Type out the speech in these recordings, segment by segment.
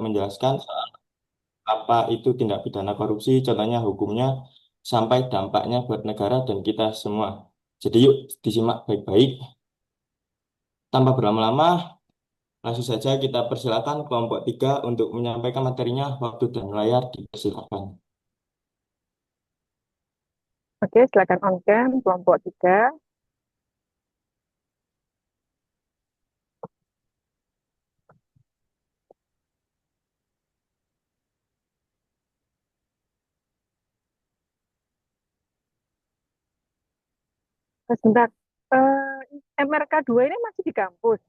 menjelaskan soal apa itu tindak pidana korupsi, contohnya hukumnya, sampai dampaknya buat negara dan kita semua. Jadi yuk disimak baik-baik. Tanpa berlama-lama, langsung saja kita persilakan kelompok 3 untuk menyampaikan materinya. Waktu dan layar dipersilakan. Oke, silakan on cam kelompok 3. Sebentar, MRK 2 ini masih di kampus.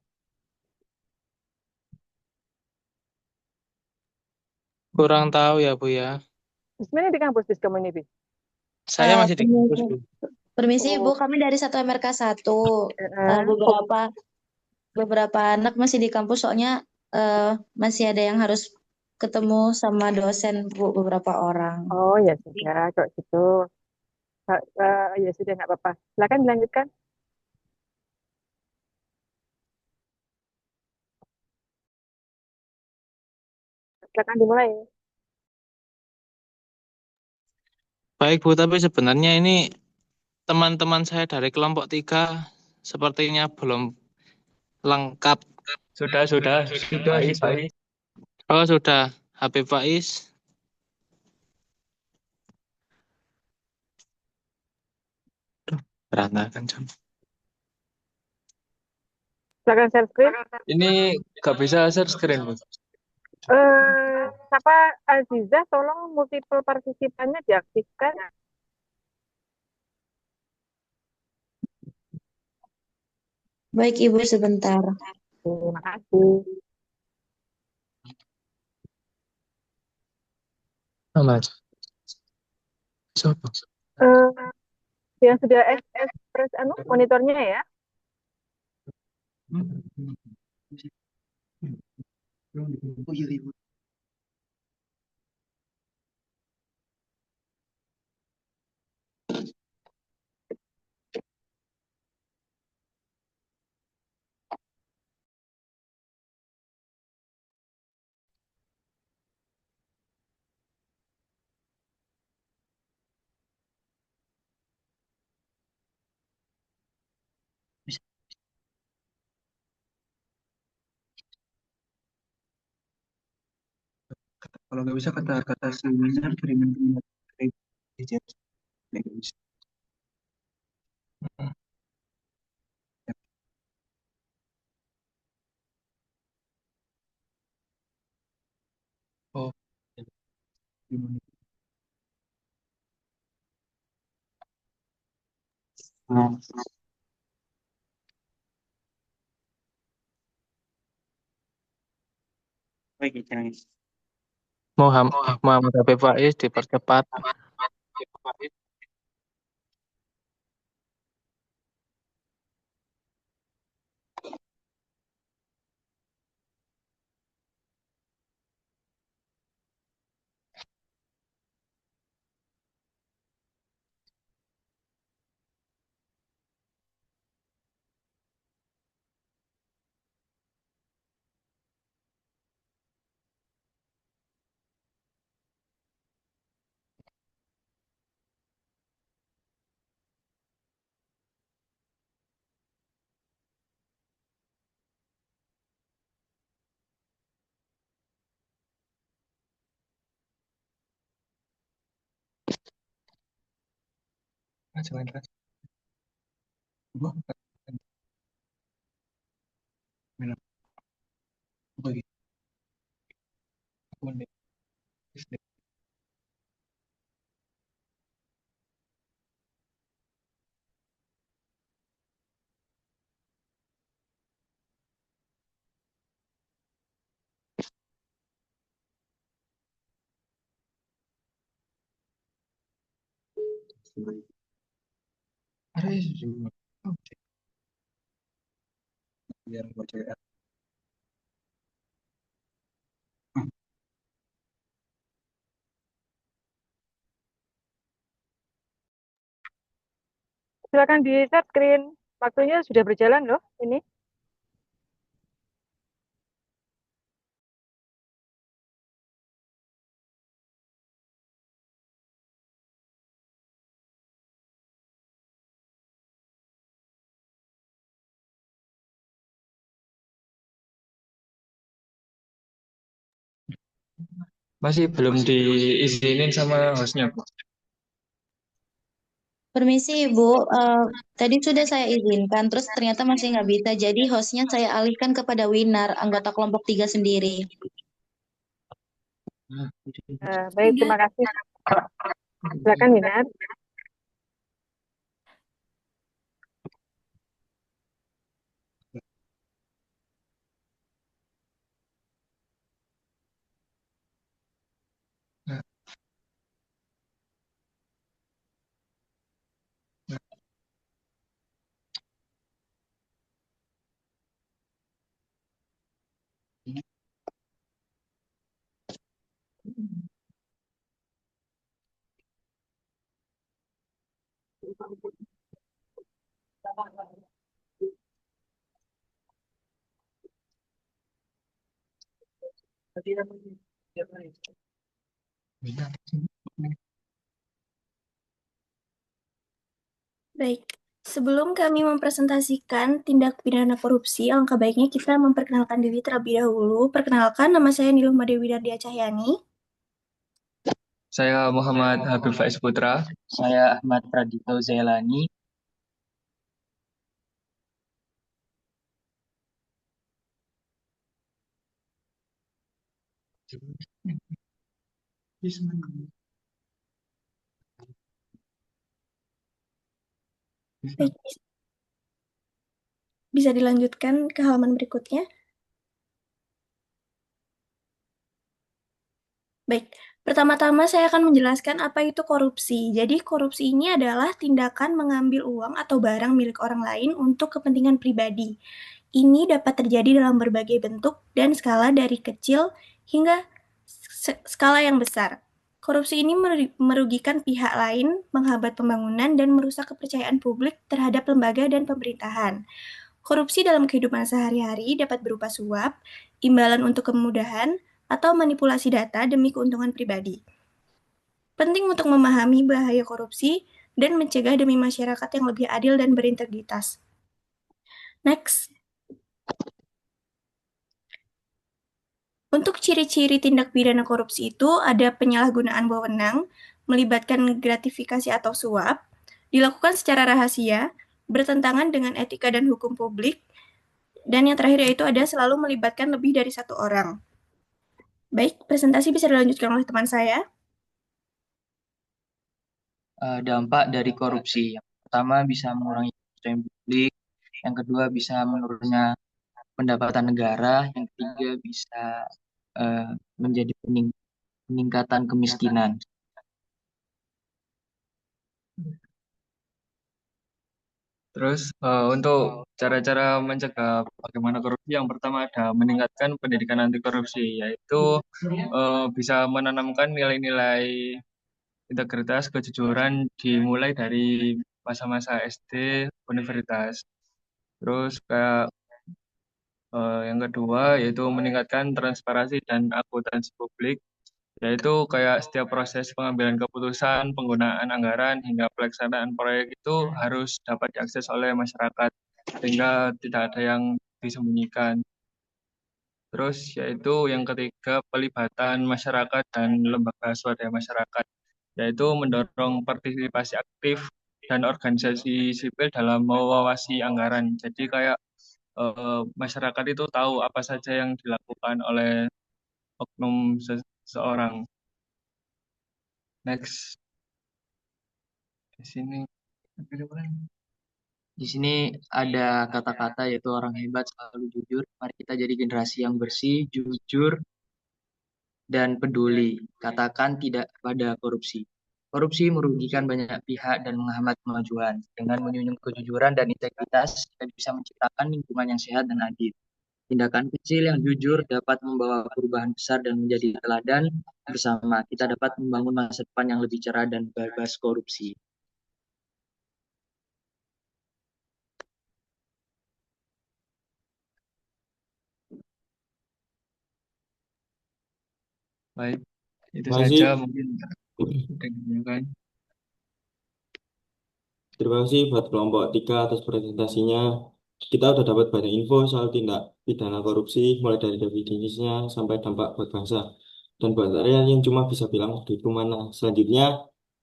Kurang tahu ya, Bu ya. Sebenarnya di kampus di community. Saya masih di kampus, Permisi, Bu. permisi Ibu, Oh, kami dari satu MRK 1. oh, Beberapa anak masih di kampus soalnya masih ada yang harus ketemu sama dosen Bu, beberapa orang. oh ya sudah, kok gitu. Ya sudah, nggak apa-apa. Silakan dilanjutkan. Silakan dimulai. Baik, Bu, tapi sebenarnya ini teman-teman saya dari kelompok 3 sepertinya belum lengkap. Sudah, Isai. Oh, sudah. Habib Faiz. Aduh, berantakan, jam. Silakan share screen. Ini nggak bisa share screen, Bu. Siapa Aziza, tolong multiple partisipannya diaktifkan. Baik Ibu, sebentar. Terima kasih. Mas. Siapa? Eh, yang sudah press monitornya ya. Kalau nggak bisa kata-kata seminar kirimin ke nggak bisa. Oh, gimana? Nah, baik, jangan. Muhammad Habib Faiz dipercepat. Jangan keras. Gua minum bagi aku nih. Ada isu biar gua cek. Silakan di share screen. Waktunya sudah berjalan loh ini. Masih belum diizinin sama hostnya, Bu. Permisi Ibu, tadi sudah saya izinkan, terus ternyata masih nggak bisa. Jadi hostnya saya alihkan kepada Winar, anggota kelompok 3 sendiri. Baik, terima kasih. Silakan Winar. Baik, sebelum kami mempresentasikan tindak pidana korupsi, alangkah baiknya kita memperkenalkan diri terlebih dahulu. Perkenalkan, nama saya Niluma Dewi Dardia Cahyani. Saya Muhammad Habib Faiz Putra. Saya Ahmad Pradito Zailani. Baik, bisa dilanjutkan ke halaman berikutnya. Baik, pertama-tama saya akan menjelaskan apa itu korupsi. Jadi, korupsi ini adalah tindakan mengambil uang atau barang milik orang lain untuk kepentingan pribadi. Ini dapat terjadi dalam berbagai bentuk dan skala dari kecil hingga skala yang besar. Korupsi ini merugikan pihak lain, menghambat pembangunan, dan merusak kepercayaan publik terhadap lembaga dan pemerintahan. Korupsi dalam kehidupan sehari-hari dapat berupa suap, imbalan untuk kemudahan, atau manipulasi data demi keuntungan pribadi. Penting untuk memahami bahaya korupsi dan mencegah demi masyarakat yang lebih adil dan berintegritas. Next. Untuk ciri-ciri tindak pidana korupsi itu ada penyalahgunaan wewenang, melibatkan gratifikasi atau suap, dilakukan secara rahasia, bertentangan dengan etika dan hukum publik, dan yang terakhir yaitu ada selalu melibatkan lebih dari satu orang. Baik, presentasi bisa dilanjutkan oleh teman saya. Dampak dari korupsi. Yang pertama bisa mengurangi kepercayaan publik, yang kedua bisa menurunnya pendapatan negara, yang ketiga bisa menjadi peningkatan kemiskinan. Terus untuk cara-cara mencegah bagaimana korupsi, yang pertama ada meningkatkan pendidikan anti korupsi, yaitu bisa menanamkan nilai-nilai integritas, kejujuran dimulai dari masa-masa SD, universitas. Terus kayak yang kedua yaitu meningkatkan transparansi dan akuntansi publik, yaitu kayak setiap proses pengambilan keputusan, penggunaan anggaran, hingga pelaksanaan proyek itu harus dapat diakses oleh masyarakat, sehingga tidak ada yang disembunyikan. Terus yaitu yang ketiga, pelibatan masyarakat dan lembaga swadaya masyarakat, yaitu mendorong partisipasi aktif dan organisasi sipil dalam mengawasi anggaran. Jadi kayak masyarakat itu tahu apa saja yang dilakukan oleh oknum seseorang. Next. Di sini ada kata-kata yaitu orang hebat selalu jujur. Mari kita jadi generasi yang bersih, jujur, dan peduli. Katakan tidak pada korupsi. Korupsi merugikan banyak pihak dan menghambat kemajuan. Dengan menyunjung kejujuran dan integritas, kita bisa menciptakan lingkungan yang sehat dan adil. Tindakan kecil yang jujur dapat membawa perubahan besar dan menjadi teladan. Bersama kita dapat membangun masa depan yang lebih cerah dan bebas korupsi. Baik, itu Terima kasih. saja mungkin. Terima kasih buat kelompok 3 atas presentasinya. Kita udah dapat banyak info soal tindak pidana korupsi, mulai dari definisinya sampai dampak buat bangsa. Dan buat saya yang cuma bisa bilang waktu itu mana. Selanjutnya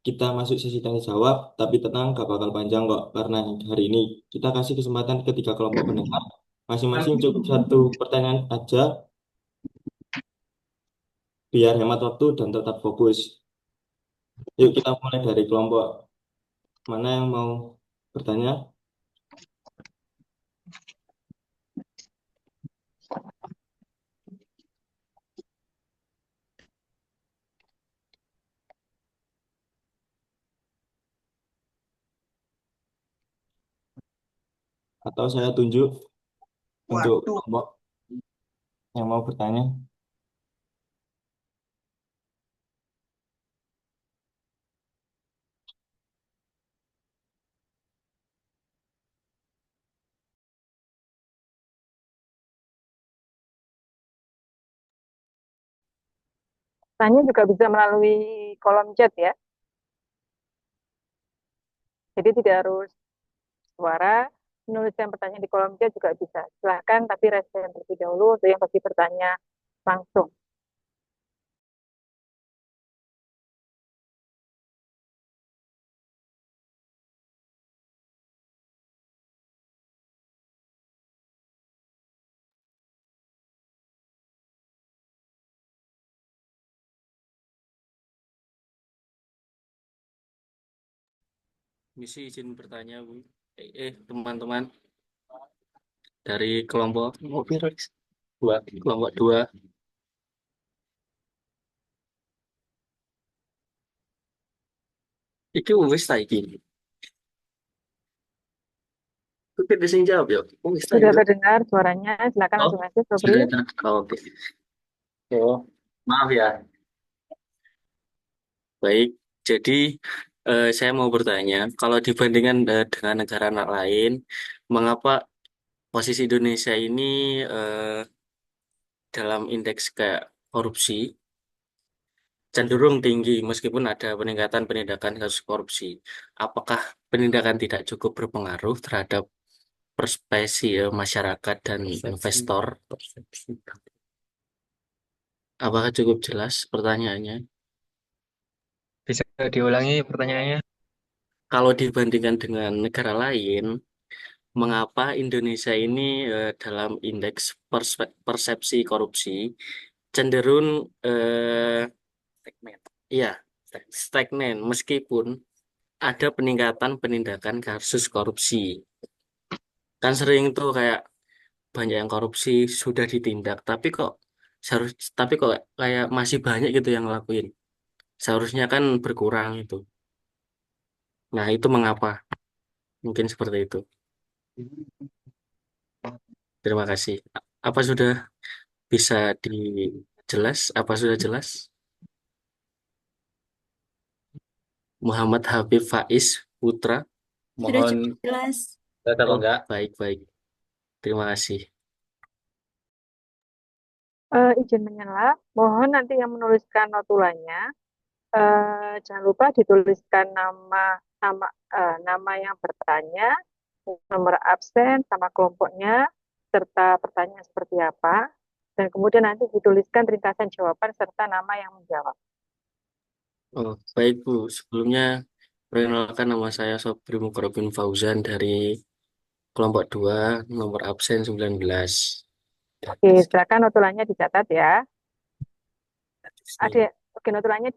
kita masuk sesi tanya jawab, tapi tenang gak bakal panjang kok. Karena hari ini kita kasih kesempatan ketiga kelompok pendengar. Masing-masing cukup satu pertanyaan aja, biar hemat waktu dan tetap fokus. Yuk kita mulai dari kelompok mana yang mau bertanya? Atau saya tunjuk untuk kelompok yang mau bertanya. Tanya juga bisa melalui kolom chat ya. Jadi tidak harus suara, menuliskan pertanyaan di kolom chat juga bisa. Silahkan, tapi respon terlebih dahulu untuk yang pasti bertanya langsung. Misi izin bertanya, Bu. Teman-teman dari kelompok dua, kelompok dua. Iki wis ta iki. Oke, bisa jawab ya. Wis ta Sudah itu. terdengar suaranya, silakan Oh, langsung aja, Sobri. sudah. Oh, oke. Oh, maaf ya. Baik. Jadi saya mau bertanya, kalau dibandingkan dengan negara anak lain, mengapa posisi Indonesia ini eh, dalam indeks kayak korupsi cenderung tinggi meskipun ada peningkatan penindakan kasus korupsi. Apakah penindakan tidak cukup berpengaruh terhadap persepsi masyarakat dan investor? Apakah cukup jelas pertanyaannya? Bisa diulangi pertanyaannya? Kalau dibandingkan dengan negara lain, mengapa Indonesia ini dalam indeks persepsi korupsi cenderung stagnan? Iya, stagnan meskipun ada peningkatan penindakan kasus korupsi. Kan sering tuh kayak banyak yang korupsi sudah ditindak, tapi kok kayak masih banyak gitu yang ngelakuin. Seharusnya kan berkurang itu. Nah, itu mengapa? Mungkin seperti itu. Terima kasih. Apa sudah bisa dijelas? Apa sudah jelas? Muhammad Habib Faiz Putra. Sudah Mohon cukup jelas. kalau Oh, enggak. baik-baik. Terima kasih. Izin menyela, mohon nanti yang menuliskan notulanya, jangan lupa dituliskan nama nama yang bertanya, nomor absen sama kelompoknya, serta pertanyaan seperti apa, dan kemudian nanti dituliskan ringkasan jawaban serta nama yang menjawab. Oh, baik Bu. Sebelumnya, perkenalkan nama saya Sobri Mukrobin Fauzan dari kelompok 2 nomor absen 19. Oke, silakan notulannya dicatat ya. Ada, oke, notulannya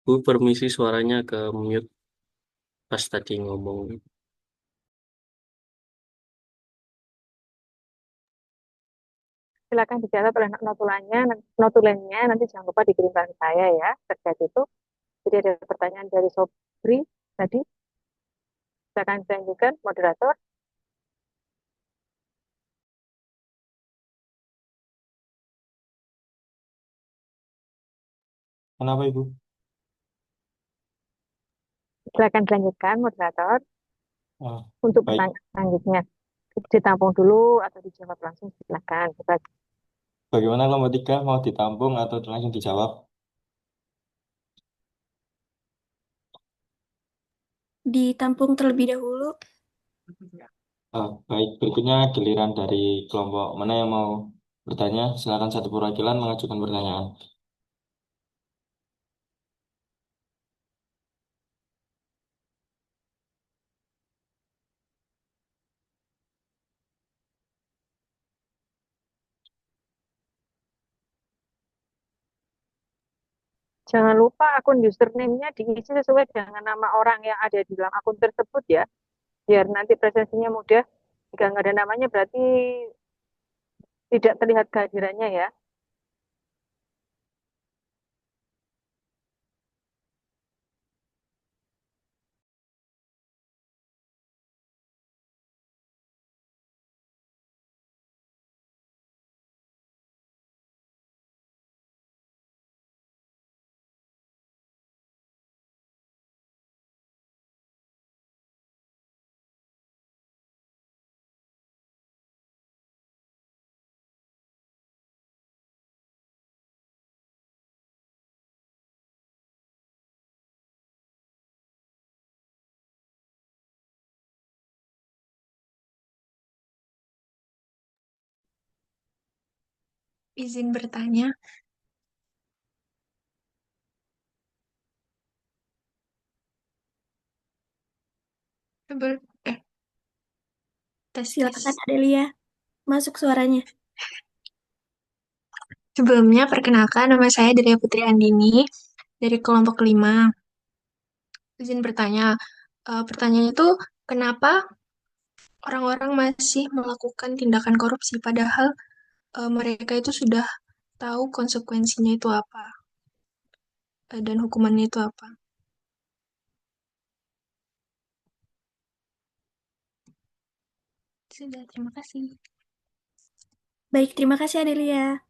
Bu, permisi suaranya ke mute pas tadi ngomong. silakan dicatat oleh notulennya nanti jangan lupa dikirimkan saya ya terkait itu. Jadi ada pertanyaan dari Sobri tadi, silakan dilanjutkan moderator. Kenapa Ibu? Silakan dilanjutkan moderator Ah, untuk baik. pertanyaan selanjutnya. Ditampung dulu atau dijawab langsung silakan. Bagaimana kelompok 3 mau ditampung atau langsung dijawab? ditampung terlebih dahulu. Baik, berikutnya giliran dari kelompok mana yang mau bertanya. Silakan satu perwakilan mengajukan pertanyaan. Jangan lupa akun username-nya diisi sesuai dengan nama orang yang ada di dalam akun tersebut ya. Biar nanti presensinya mudah. Jika nggak ada namanya berarti tidak terlihat kehadirannya ya. Izin bertanya, sebel- eh, tes Silakan tes. Adelia, masuk suaranya. Sebelumnya perkenalkan nama saya Delia Putri Andini dari kelompok 5. Izin bertanya, pertanyaannya itu kenapa orang-orang masih melakukan tindakan korupsi padahal mereka itu sudah tahu konsekuensinya itu apa dan hukumannya itu apa. Sudah, terima kasih. Baik, terima kasih Adelia.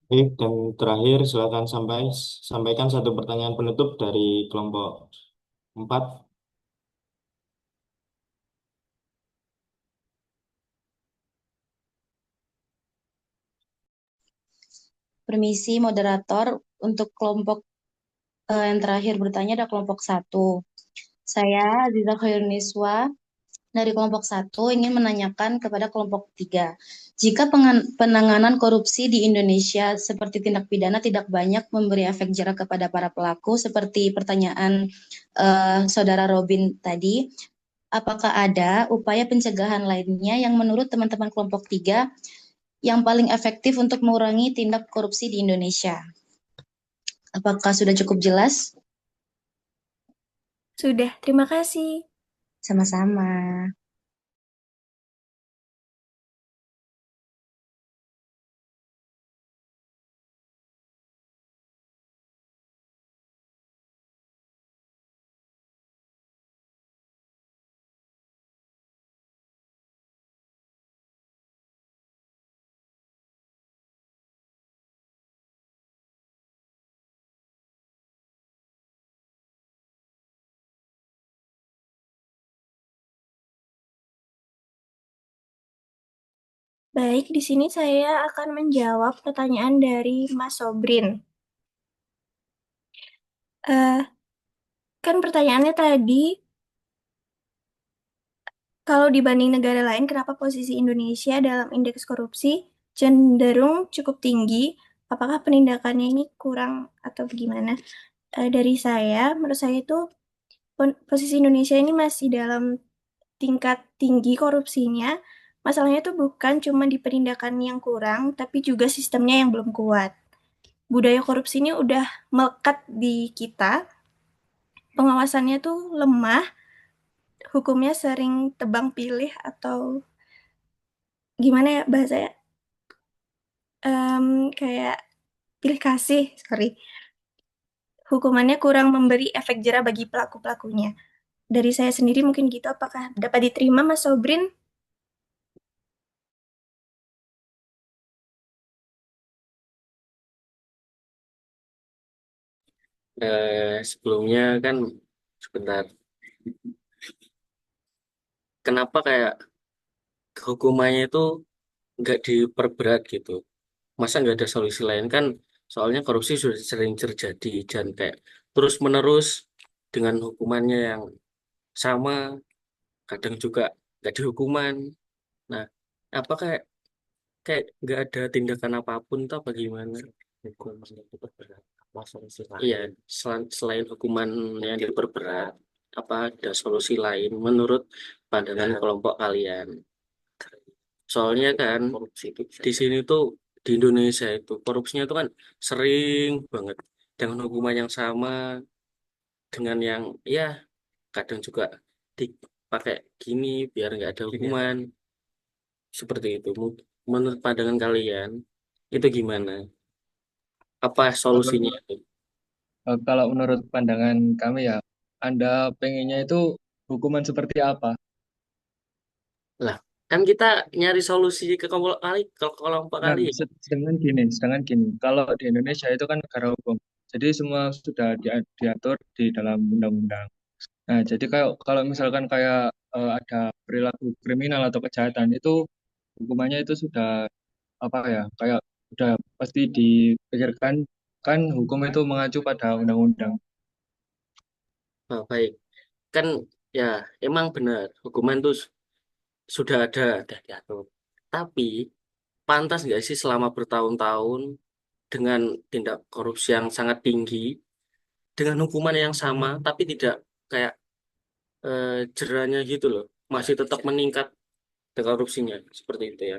Baik, dan terakhir silakan sampaikan satu pertanyaan penutup dari kelompok 4. Permisi moderator, untuk kelompok yang terakhir bertanya ada kelompok 1. Saya Aziza Khairuniswa dari kelompok 1 ingin menanyakan kepada kelompok 3. Jika penanganan korupsi di Indonesia seperti tindak pidana tidak banyak memberi efek jera kepada para pelaku seperti pertanyaan Saudara Robin tadi, apakah ada upaya pencegahan lainnya yang menurut teman-teman kelompok 3 yang paling efektif untuk mengurangi tindak korupsi di Indonesia? Apakah sudah cukup jelas? Sudah, terima kasih. Sama-sama. Baik, di sini saya akan menjawab pertanyaan dari Mas Sobrin. Eh, kan pertanyaannya tadi, kalau dibanding negara lain, kenapa posisi Indonesia dalam indeks korupsi cenderung cukup tinggi? Apakah penindakannya ini kurang atau bagaimana? Dari saya, menurut saya itu posisi Indonesia ini masih dalam tingkat tinggi korupsinya. Masalahnya itu bukan cuma di penindakan yang kurang, tapi juga sistemnya yang belum kuat. Budaya korupsi ini udah melekat di kita, pengawasannya tuh lemah, hukumnya sering tebang pilih atau gimana ya bahasanya, kayak pilih kasih, sorry. Hukumannya kurang memberi efek jera bagi pelaku-pelakunya. Dari saya sendiri mungkin gitu, apakah dapat diterima Mas Sobrin? Sebelumnya kan sebentar, kenapa kayak hukumannya itu nggak diperberat gitu? Masa nggak ada solusi lain kan? Soalnya korupsi sudah sering terjadi dan kayak terus menerus dengan hukumannya yang sama, kadang juga nggak dihukuman. Nah, apa kayak kayak nggak ada tindakan apapun tuh apa gimana? Hukuman yang diperberat, apa solusi lain? Iya, selain hukuman yang diperberat, apa ada solusi lain menurut pandangan kelompok kalian? Soalnya kan di sini tuh di Indonesia itu korupsinya itu kan sering banget dengan hukuman yang sama dengan yang ya kadang juga dipakai gini biar nggak ada hukuman seperti itu. Menurut pandangan kalian itu gimana? Apa Kalau solusinya itu? kalau menurut pandangan kami ya, Anda pengennya itu hukuman seperti apa? Lah, kan kita nyari solusi ke kelompok Nah, kali. sedangkan gini, kalau di Indonesia itu kan negara hukum, jadi semua sudah diatur di dalam undang-undang. Nah, jadi kayak kalau misalkan kayak ada perilaku kriminal atau kejahatan itu hukumannya itu sudah apa ya, kayak udah pasti dipikirkan, kan hukum itu mengacu pada undang-undang. Oh, baik, kan ya emang benar hukuman itu sudah ada, udah diatur. Tapi pantas nggak sih selama bertahun-tahun dengan tindak korupsi yang sangat tinggi, dengan hukuman yang sama, tapi tidak kayak jerahnya gitu loh, masih tetap meningkat korupsinya seperti itu ya.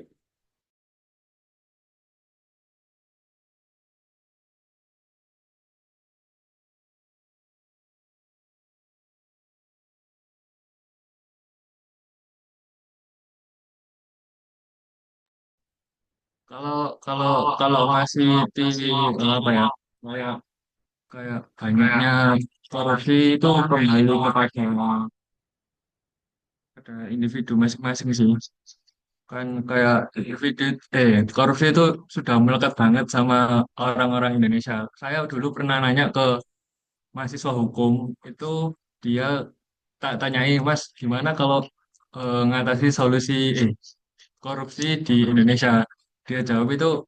Kalau kalau kalau masih di apa ya, kayak kayak banyaknya korupsi itu kembali kepada individu masing-masing sih. Kan kayak individu korupsi itu sudah melekat banget sama orang-orang Indonesia. Saya dulu pernah nanya ke mahasiswa hukum itu, dia tak tanyai, Mas, gimana kalau ngatasi solusi korupsi di Indonesia? Dia jawab itu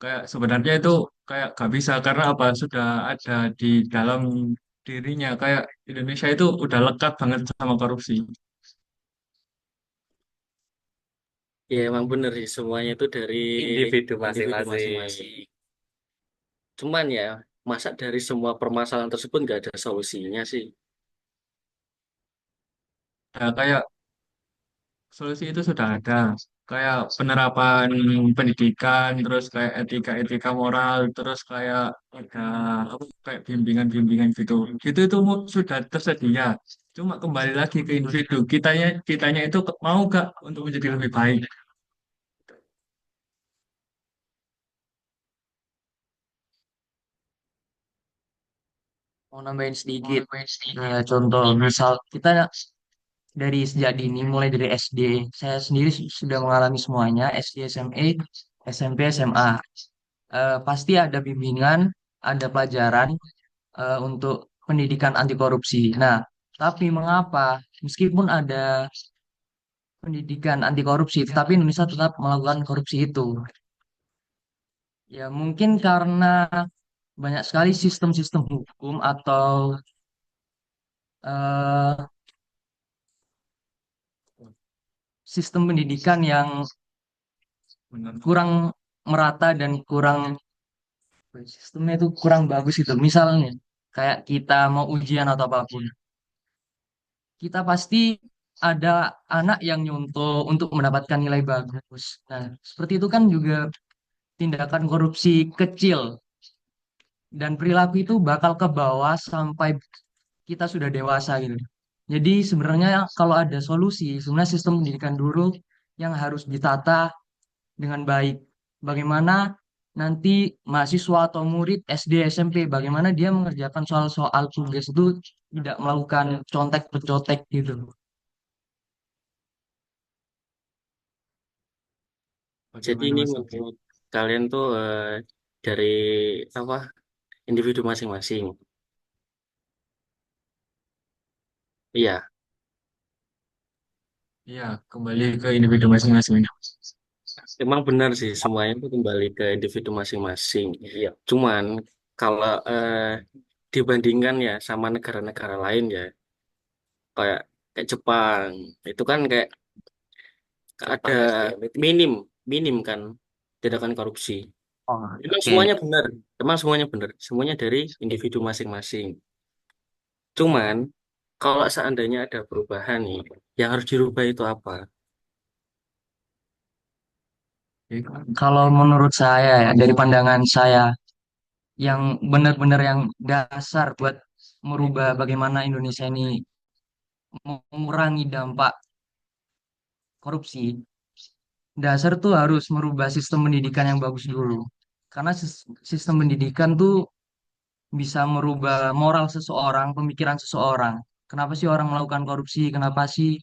kayak sebenarnya itu kayak gak bisa karena apa, sudah ada di dalam dirinya, kayak Indonesia itu udah lekat banget sama korupsi. Ya emang bener sih semuanya itu dari Individu individu masing-masing. masing-masing. Cuman ya masa dari semua permasalahan tersebut nggak ada solusinya sih. Ya, kayak solusi itu sudah ada, kayak penerapan pendidikan, terus kayak etika-etika moral, terus kayak ada apa, kayak bimbingan-bimbingan gitu. Gitu itu sudah tersedia. Cuma kembali lagi ke individu, kitanya kitanya itu mau gak untuk menjadi lebih baik. Mau nambahin sedikit. Nah, contoh, misal kita dari sejak dini, mulai dari SD, saya sendiri sudah mengalami semuanya, SD, SMA, SMP, SMA. Pasti ada bimbingan, ada pelajaran untuk pendidikan anti korupsi. Nah, tapi mengapa meskipun ada pendidikan anti korupsi, tetapi Indonesia tetap melakukan korupsi itu? Ya, mungkin karena banyak sekali sistem-sistem hukum atau eh, sistem pendidikan yang kurang merata dan kurang sistemnya itu kurang bagus itu. Misalnya kayak kita mau ujian atau apapun, kita pasti ada anak yang nyontoh untuk mendapatkan nilai bagus. Nah, seperti itu kan juga tindakan korupsi kecil, dan perilaku itu bakal ke bawah sampai kita sudah dewasa gitu. Jadi sebenarnya kalau ada solusi, sebenarnya sistem pendidikan dulu yang harus ditata dengan baik. Bagaimana nanti mahasiswa atau murid SD, SMP, bagaimana dia mengerjakan soal-soal tugas itu tidak melakukan contek-pencotek gitu. Jadi Bagaimana ini Mas Oki? menurut kalian tuh dari apa individu masing-masing. Iya, Iya, kembali ke individu masing-masing. emang benar sih semuanya itu kembali ke individu masing-masing. Iya. Cuman kalau dibandingkan ya sama negara-negara lain ya, kayak kayak Jepang, itu kan kayak ada minim minim kan tindakan korupsi. Oh, Memang oke. semuanya benar, memang semuanya benar, semuanya dari individu masing-masing. Cuman kalau seandainya ada perubahan nih, yang harus dirubah itu apa? Kalau menurut saya ya, dari pandangan saya, yang benar-benar yang dasar buat merubah bagaimana Indonesia ini mengurangi dampak korupsi, dasar tuh harus merubah sistem pendidikan yang bagus dulu. Karena sistem pendidikan tuh bisa merubah moral seseorang, pemikiran seseorang. Kenapa sih orang melakukan korupsi? Kenapa sih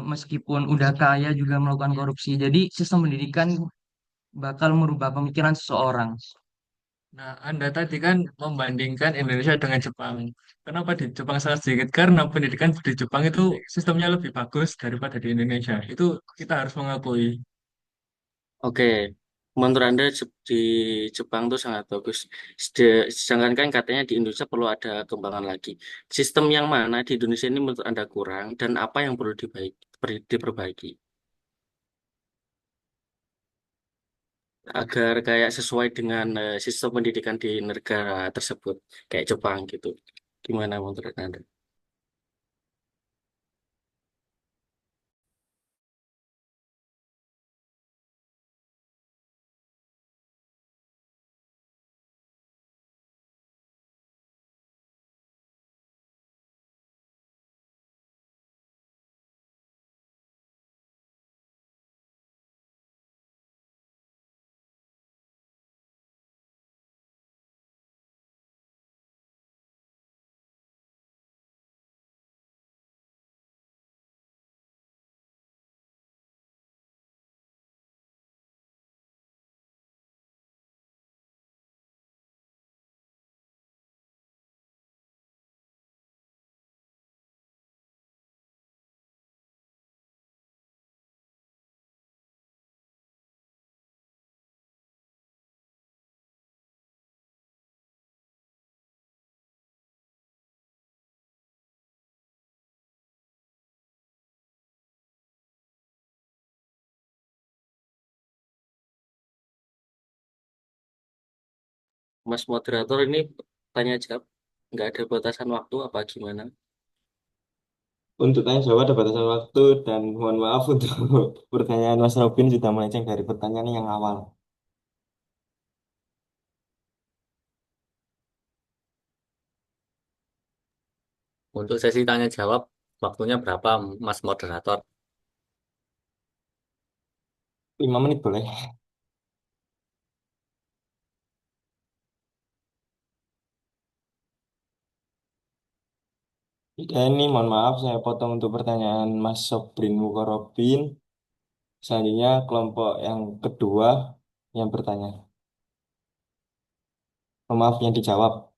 meskipun udah kaya juga melakukan korupsi? Jadi sistem pendidikan bakal merubah pemikiran seseorang. Nah, Anda tadi kan membandingkan Indonesia dengan Jepang. Kenapa di Jepang sangat sedikit? Karena pendidikan di Jepang itu sistemnya lebih bagus daripada di Indonesia. Itu kita harus mengakui. Oke, menurut Anda di Jepang tuh sangat bagus. Sedangkan kan katanya di Indonesia perlu ada kembangan lagi. Sistem yang mana di Indonesia ini menurut Anda kurang dan apa yang perlu diperbaiki agar kayak sesuai dengan sistem pendidikan di negara tersebut, kayak Jepang gitu. Gimana menurut Anda? Mas moderator ini tanya jawab, nggak ada batasan waktu apa gimana? Untuk tanya jawab ada batasan waktu dan mohon maaf untuk pertanyaan Mas Robin sudah melenceng dari pertanyaan yang awal. Untuk sesi tanya jawab, waktunya berapa, Mas Moderator? 5 menit boleh. Ya, ini mohon maaf saya potong untuk pertanyaan Mas Sobrin Mukorobin. Selanjutnya kelompok yang kedua yang bertanya. Mohon maaf yang dijawab.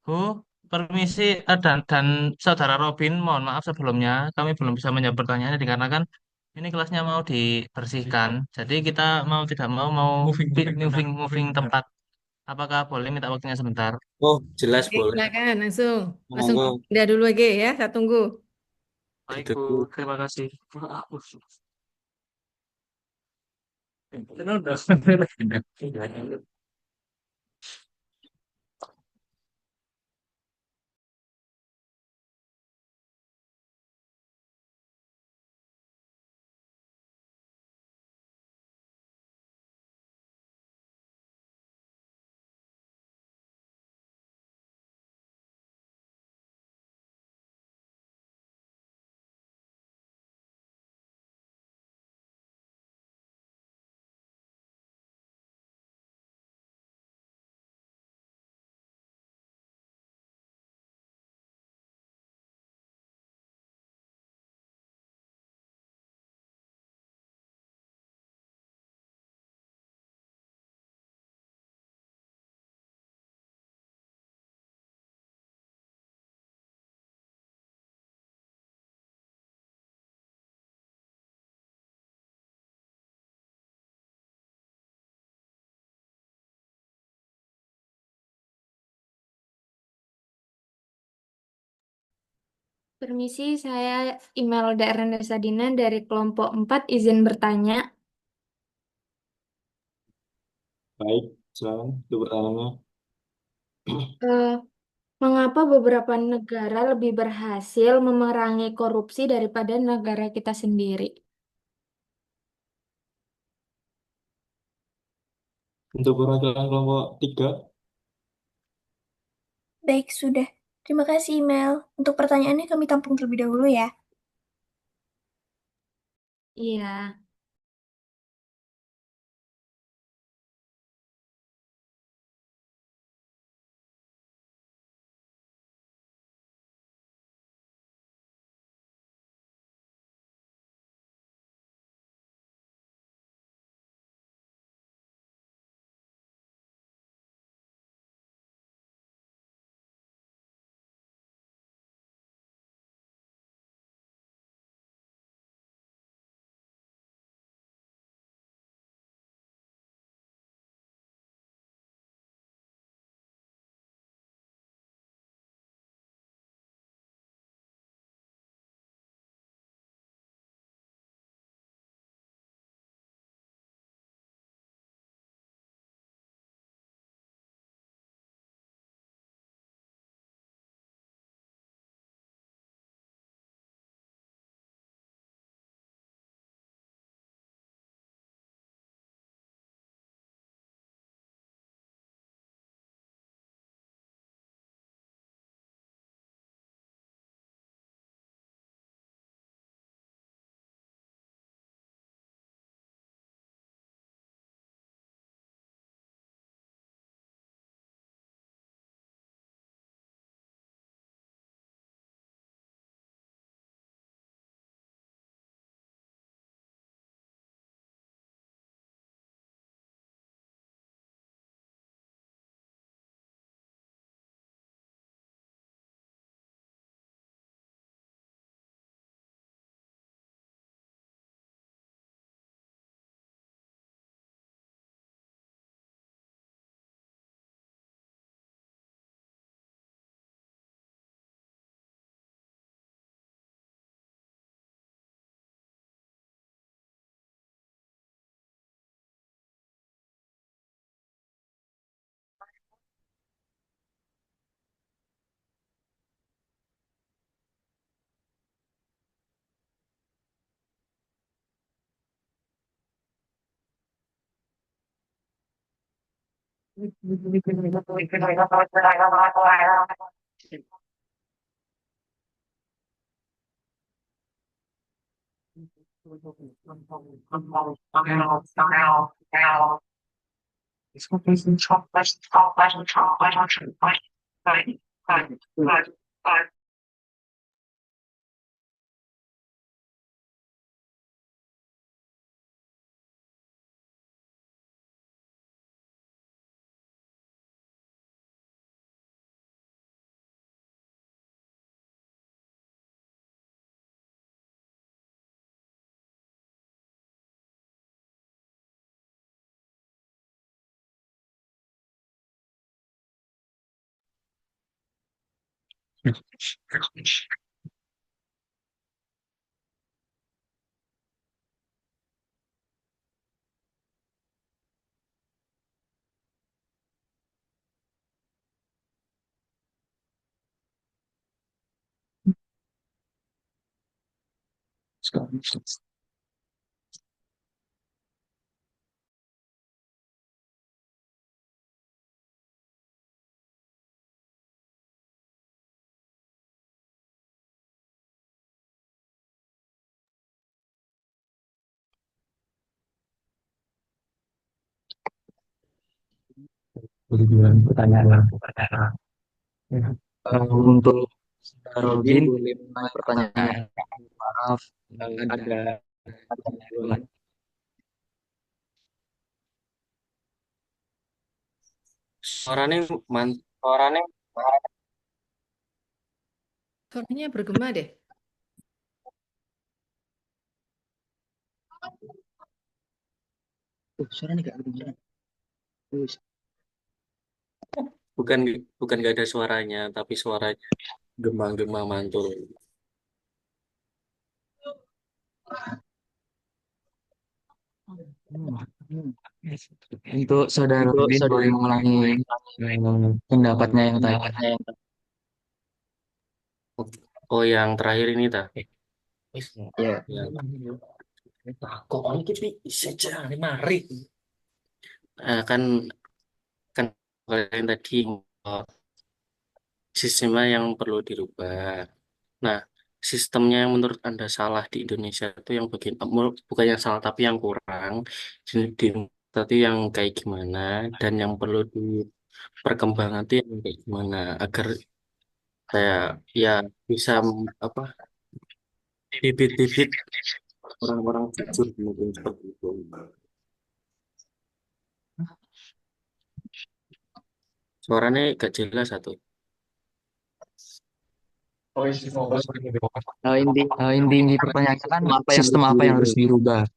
Bu, permisi dan Saudara Robin, mohon maaf sebelumnya kami belum bisa menjawab pertanyaannya dikarenakan ini kelasnya mau dibersihkan. Jadi kita mau tidak mau moving tempat. Apakah boleh minta waktunya sebentar? Oh, jelas Oke, boleh. silakan langsung langsung Monggo. pindah dulu aja ya, saya tunggu. Baik, Itu. Bu. Terima kasih. Ini udah Permisi, saya Imelda Ernesta Dina dari kelompok 4 izin bertanya. Baik, silakan itu pertanyaannya. Eh, Mengapa beberapa negara lebih berhasil memerangi korupsi daripada negara kita sendiri? Untuk perwakilan kelompok 3, Baik, sudah. Terima kasih, Mel. Untuk pertanyaannya kami tampung terlebih dahulu ya. Iya. Pertanyaan. Untuk Robin Robin, boleh mulai pertanyaan. Maaf, ada gangguan. Suaranya man Suaranya bergema deh. Suaranya nggak kedengeran. Terus, bukan bukan nggak ada suaranya, tapi suaranya gema-gema mantul. Untuk saudara Rubin boleh mengulangi pendapatnya yang tadi. Oh, yang terakhir ini tak? Ya. Ya. Kok ini bisa jadi mari? Kan kan kalian tadi sistemnya yang perlu dirubah. Nah, sistemnya yang menurut Anda salah di Indonesia itu yang bagian bukan yang salah tapi yang kurang. Tadi yang kayak gimana dan yang perlu diperkembangkan itu yang kayak gimana agar saya ya bisa apa bibit-bibit orang-orang jujur mungkin seperti itu. Suaranya gak jelas satu. Inti pertanyaannya kan sistem apa yang harus dirubah?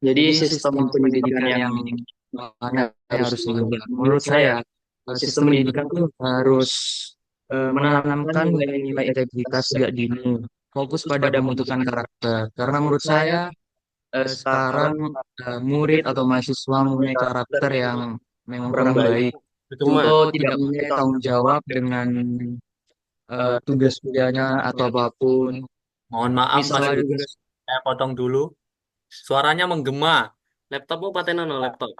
Jadi sistem pendidikan yang mana yang harus dirubah? Menurut saya, sistem pendidikan itu harus menanamkan nilai-nilai integritas sejak dini, fokus pada pembentukan karakter. Karena menurut saya sekarang murid atau mahasiswa mempunyai karakter yang memang kurang baik. Bergema. Contoh tidak mempunyai tanggung jawab dengan tugas kuliahnya atau apapun. Mohon maaf Mas Misalnya Yudi, tugas saya potong dulu. Suaranya menggema. Laptopmu patenan no laptop.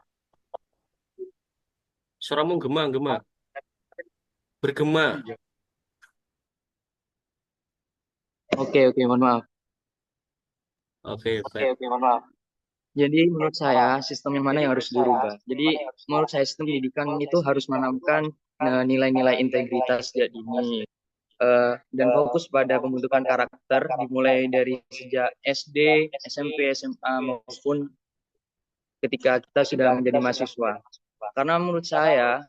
Suaramu gema-gema. Bergema. Oke, mohon maaf. Oke, baik. Mohon maaf. Jadi menurut saya sistem yang mana yang harus dirubah? Jadi menurut saya sistem pendidikan itu harus menanamkan nilai-nilai integritas sejak dini dan fokus pada pembentukan karakter dimulai dari sejak SD, SMP, SMA maupun ketika kita sudah menjadi mahasiswa. Karena menurut saya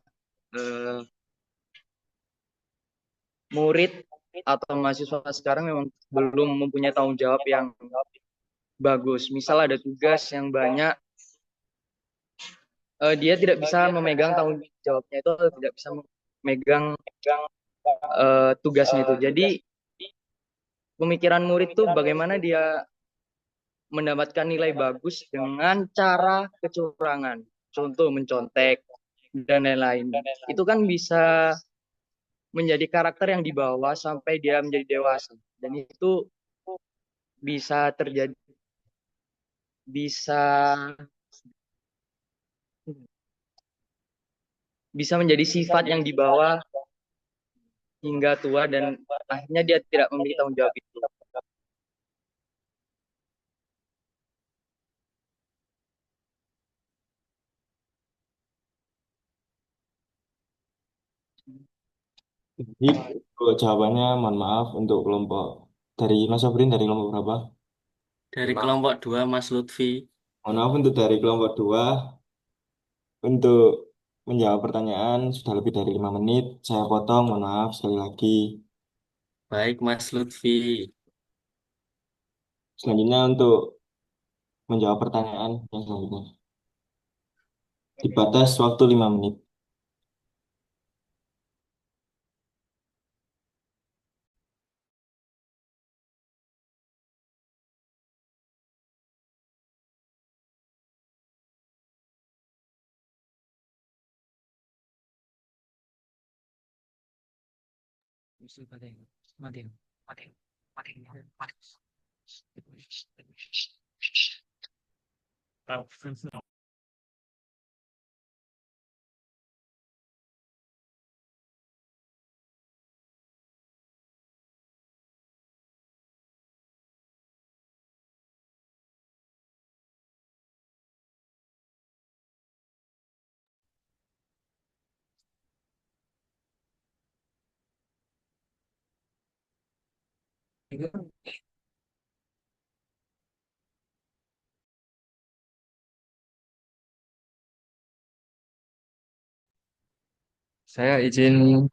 murid atau mahasiswa sekarang memang belum mempunyai tanggung jawab yang bagus. Misal ada tugas yang banyak, dia tidak bisa memegang tanggung jawabnya itu, atau tidak bisa memegang tugasnya itu. Jadi pemikiran murid itu bagaimana dia mendapatkan nilai bagus dengan cara kecurangan, contoh mencontek dan lain-lain. Itu kan bisa menjadi karakter yang dibawa sampai dia menjadi dewasa, dan itu bisa terjadi, bisa menjadi sifat yang dibawa hingga tua dan akhirnya dia tidak memiliki tanggung jawab itu. Jadi untuk jawabannya mohon maaf untuk kelompok dari Mas Sobrin dari kelompok berapa? Dari kelompok 2 Mas Lutfi. Mohon maaf untuk dari kelompok 2 untuk menjawab pertanyaan sudah lebih dari 5 menit. Saya potong, mohon maaf sekali lagi. Baik Mas Lutfi. Selanjutnya untuk menjawab pertanyaan yang selanjutnya. Dibatas waktu 5 menit. Saya izin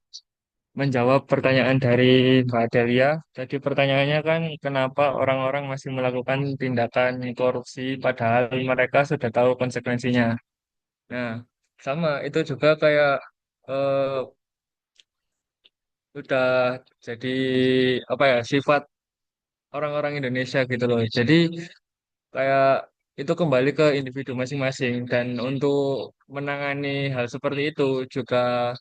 menjawab pertanyaan dari Mbak Delia. Jadi pertanyaannya kan kenapa orang-orang masih melakukan tindakan korupsi padahal mereka sudah tahu konsekuensinya. Nah, sama itu juga kayak eh, udah jadi apa ya sifat orang-orang Indonesia gitu loh. Jadi kayak itu kembali ke individu masing-masing dan untuk menangani hal seperti itu juga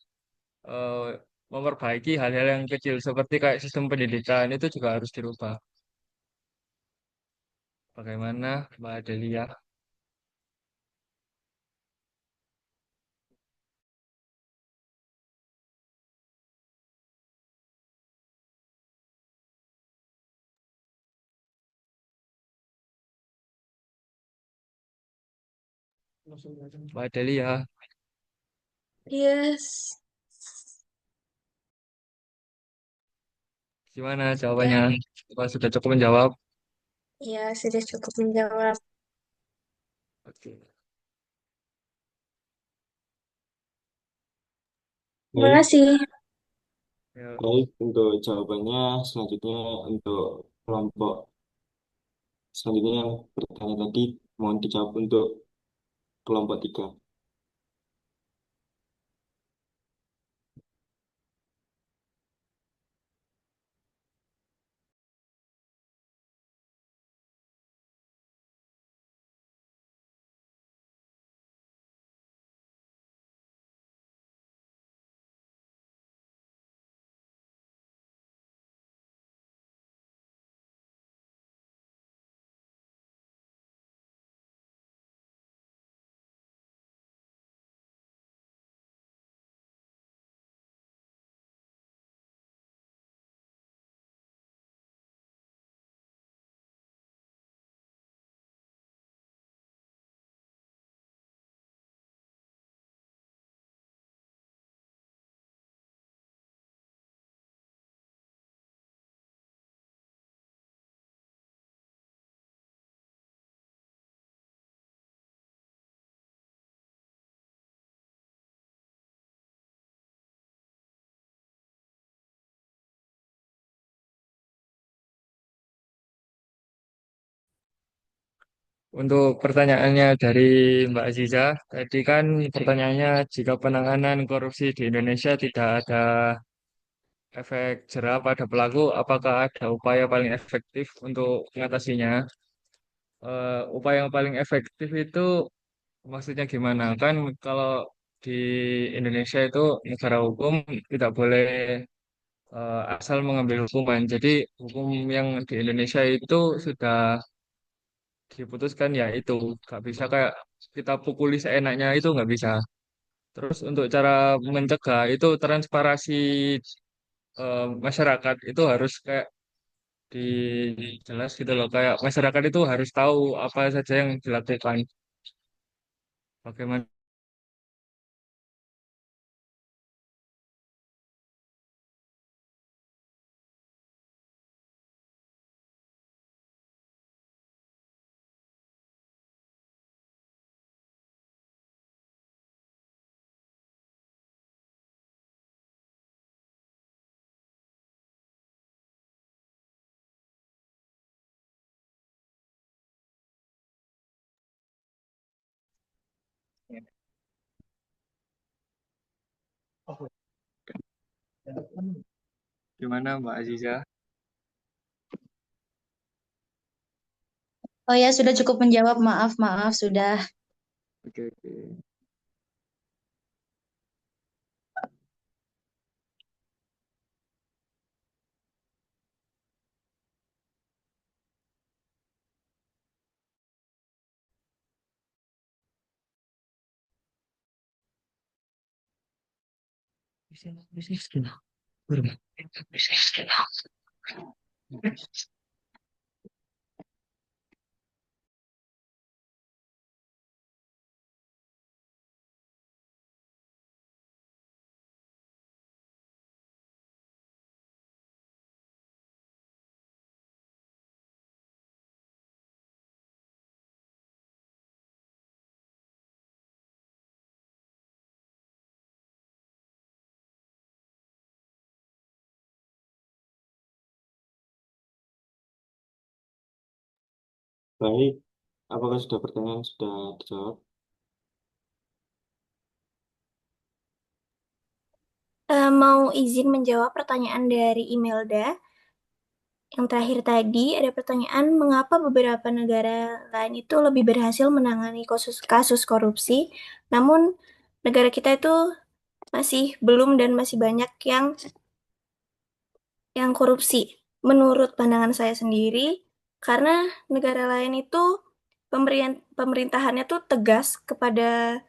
eh, memperbaiki hal-hal yang kecil seperti kayak sistem pendidikan itu juga harus dirubah. Bagaimana Mbak Adelia? Mbak Adelia, Yes. gimana Sudah. jawabannya? Apa sudah cukup menjawab? Ya, sudah cukup menjawab. Oke. Terima Baik, kasih. Ya, baik untuk jawabannya. Selanjutnya untuk kelompok selanjutnya yang bertanya tadi mohon dijawab untuk kelompok 3. untuk pertanyaannya dari Mbak Aziza, tadi kan pertanyaannya jika penanganan korupsi di Indonesia tidak ada efek jerah pada pelaku, apakah ada upaya paling efektif untuk mengatasinya? Upaya yang paling efektif itu maksudnya gimana? Kan kalau di Indonesia itu negara hukum tidak boleh asal mengambil hukuman. Jadi hukum yang di Indonesia itu sudah diputuskan ya itu nggak bisa kayak kita pukuli seenaknya itu nggak bisa. Terus untuk cara mencegah itu transparansi masyarakat itu harus kayak dijelas gitu loh. Kayak masyarakat itu harus tahu apa saja yang dilakukan. Bagaimana? Gimana Mbak Aziza? Oh ya, sudah cukup menjawab. Maaf, maaf, sudah. Oke, oke. Baik, apakah sudah pertanyaan sudah dijawab? Mau izin menjawab pertanyaan dari Imelda. Yang terakhir tadi ada pertanyaan mengapa beberapa negara lain itu lebih berhasil menangani kasus korupsi, namun negara kita itu masih belum dan masih banyak yang korupsi. Menurut pandangan saya sendiri, karena negara lain itu pemerintahannya tuh tegas kepada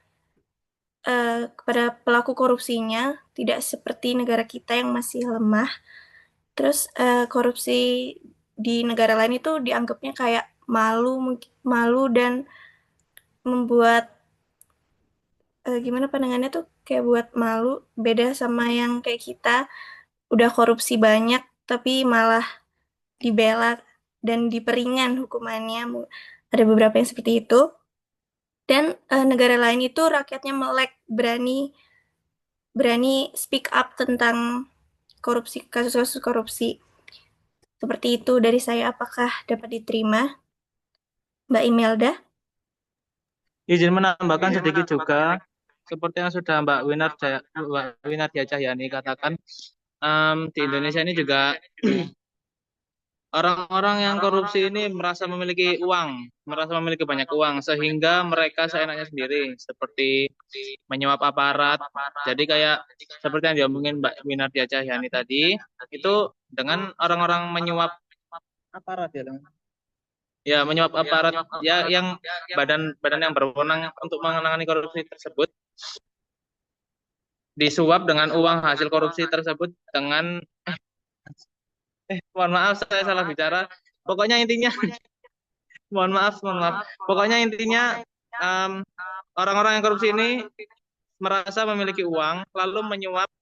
pelaku korupsinya, tidak seperti negara kita yang masih lemah. Terus korupsi di negara lain itu dianggapnya kayak malu dan membuat gimana pandangannya tuh kayak buat malu, beda sama yang kayak kita udah korupsi banyak tapi malah dibela dan diperingan hukumannya. Ada beberapa yang seperti itu. Dan negara lain itu rakyatnya melek, berani berani speak up tentang kasus-kasus korupsi. Seperti itu dari saya, apakah dapat diterima, Mbak Imelda? Izin menambahkan sedikit juga, seperti yang sudah Mbak Winardia Cahyani katakan, di Indonesia ini juga orang-orang yang korupsi ini merasa memiliki banyak uang, sehingga mereka seenaknya sendiri, seperti menyuap aparat. Jadi kayak seperti yang diomongin Mbak Winardia Cahyani tadi, itu dengan orang-orang menyuap aparat ya menyuap aparat ya yang badan yang berwenang untuk menangani korupsi tersebut disuap dengan uang hasil korupsi tersebut dengan mohon maaf saya salah bicara. Pokoknya intinya mohon maaf. Pokoknya intinya orang-orang yang korupsi ini merasa memiliki uang lalu menyuap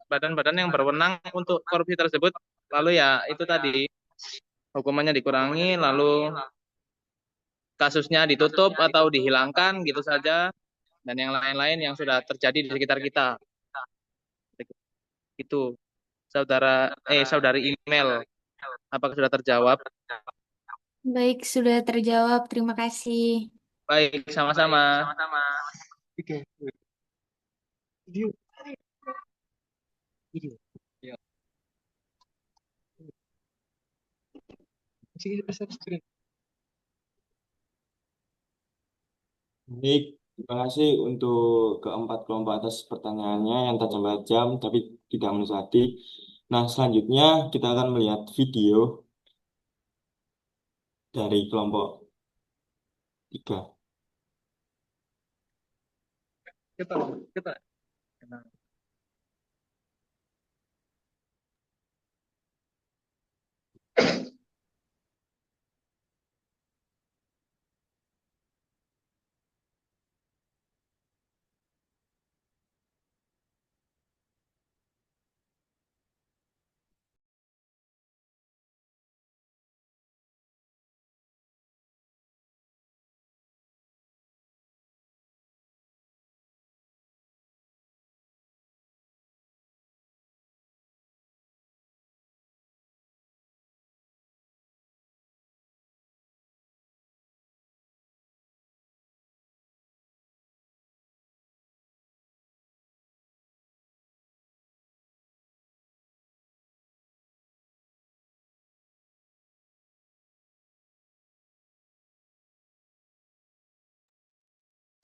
badan-badan yang berwenang untuk korupsi tersebut, lalu ya itu tadi hukumannya dikurangi, lalu kasusnya ditutup atau dihilangkan gitu saja, dan yang lain-lain yang sudah terjadi di sekitar kita. Itu saudari email, apakah sudah terjawab? Baik, sudah terjawab. Terima kasih. Baik, sama-sama. Baik, terima kasih untuk keempat kelompok atas pertanyaannya yang tajam-tajam tapi tidak menyesati. Nah, selanjutnya kita akan melihat video dari kelompok 3. Kita.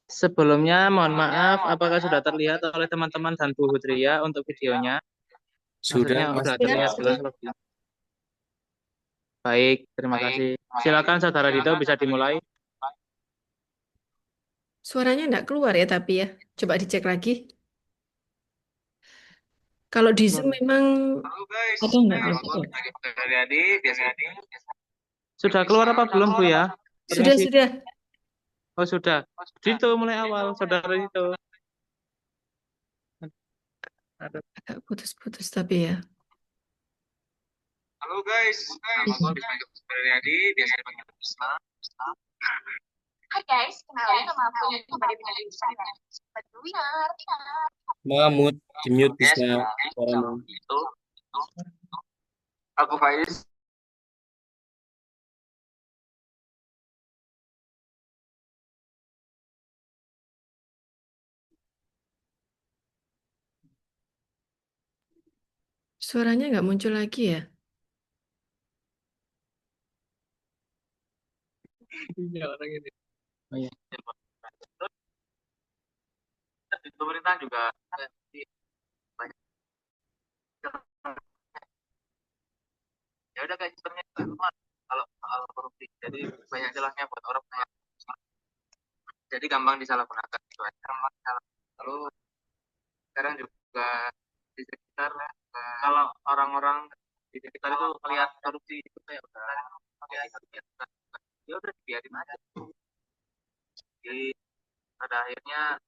Sebelumnya mohon maaf, apakah sudah terlihat oleh teman-teman dan Bu Hudria untuk videonya? Sudah, Maksudnya Mas. sudah terlihat jelas. Baik, terima kasih. Silakan Saudara Dito bisa dimulai. Suaranya enggak keluar ya tapi ya. Coba dicek lagi. Kalau di Zoom memang ada enggak? Sudah keluar apa belum, Bu ya? Sudah, Permisi. sudah. Oh, sudah. Dito mulai awal, Saudara Dito. Agak putus-putus tapi ya. Halo guys, nama gue Bisma Supriyadi, biasa dipanggil Bisma. Hai guys, kenalin nama aku Kembali Bina Sana. Winar. Mahmud, di-mute bisa suaramu. Aku Faiz. Suaranya nggak muncul lagi ya? Iya, orang ini. Oh iya. Terus di pemerintah juga banyak. Ya udah kayak sistemnya sama kalau soal korupsi. Jadi banyak celahnya buat orang, jadi gampang disalahgunakan gitu aja. Lalu sekarang juga di sekitar, kalau orang-orang di sekitar itu melihat korupsi itu kayak udah ya udah dibiarin aja. Jadi pada akhirnya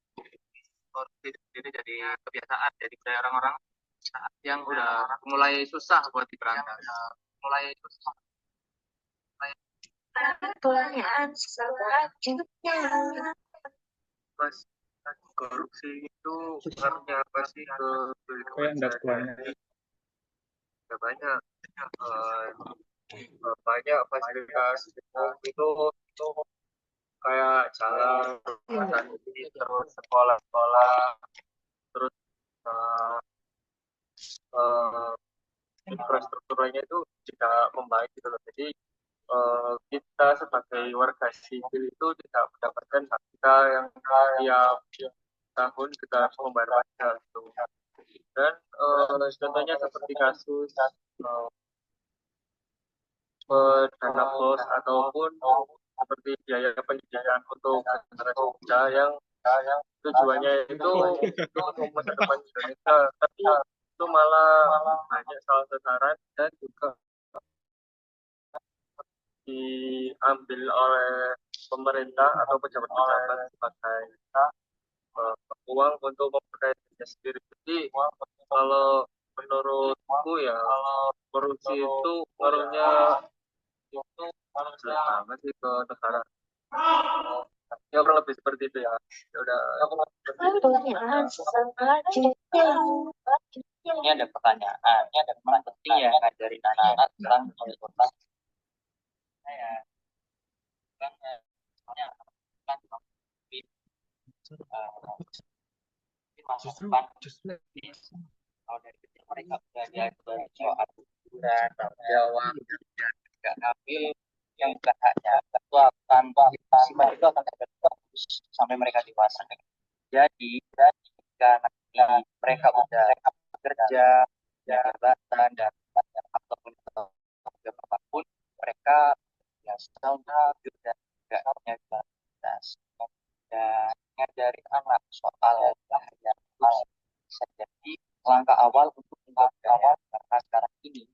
korupsi itu sendiri jadi kebiasaan, jadi budaya orang-orang yang udah mulai susah buat diberantas, mulai susah. Pas korupsi itu pengaruhnya apa sih ke kehidupan sehari-hari? Ya banyak, banyak fasilitas itu kayak jalan, terus sekolah-sekolah, terus uh, uh, infrastrukturnya itu tidak membaik gitu loh. Jadi kita sebagai warga sipil itu tidak mendapatkan hak kita yang tiap tahun kita harus membayar pajak gitu. Dan contohnya seperti kasus dana bos ataupun seperti biaya pendidikan untuk generasi muda yang tujuannya itu untuk masa depan Indonesia, tapi itu malah banyak salah sasaran dan juga diambil oleh pemerintah atau pejabat-pejabat sebagai uang untuk memperkaya dirinya sendiri. Jadi kalau menurutku ya korupsi itu pengaruhnya itu jelek banget sih ke negara. Ya kurang lebih seperti itu ya. Ya udah. Ini ada pertanyaan. Ini ada pertanyaan penting ya ngajarin anak-anak tentang korupsi. Ya, kan soalnya kan masa depan kalau dari kecil mereka sudah diajarin soal aturan, tanggung jawab, dan tidak ngambil yang bukan haknya, itu akan sifat itu akan terus sampai mereka dewasa. Jadi jika nanti mereka udah bekerja, jabatan dan ataupun apapun, mereka biasa untuk jujur dan tidak punya kualitas, dan ngajarin anak soal bahaya bisa jadi langkah awal untuk menjaga, karena sekarang ini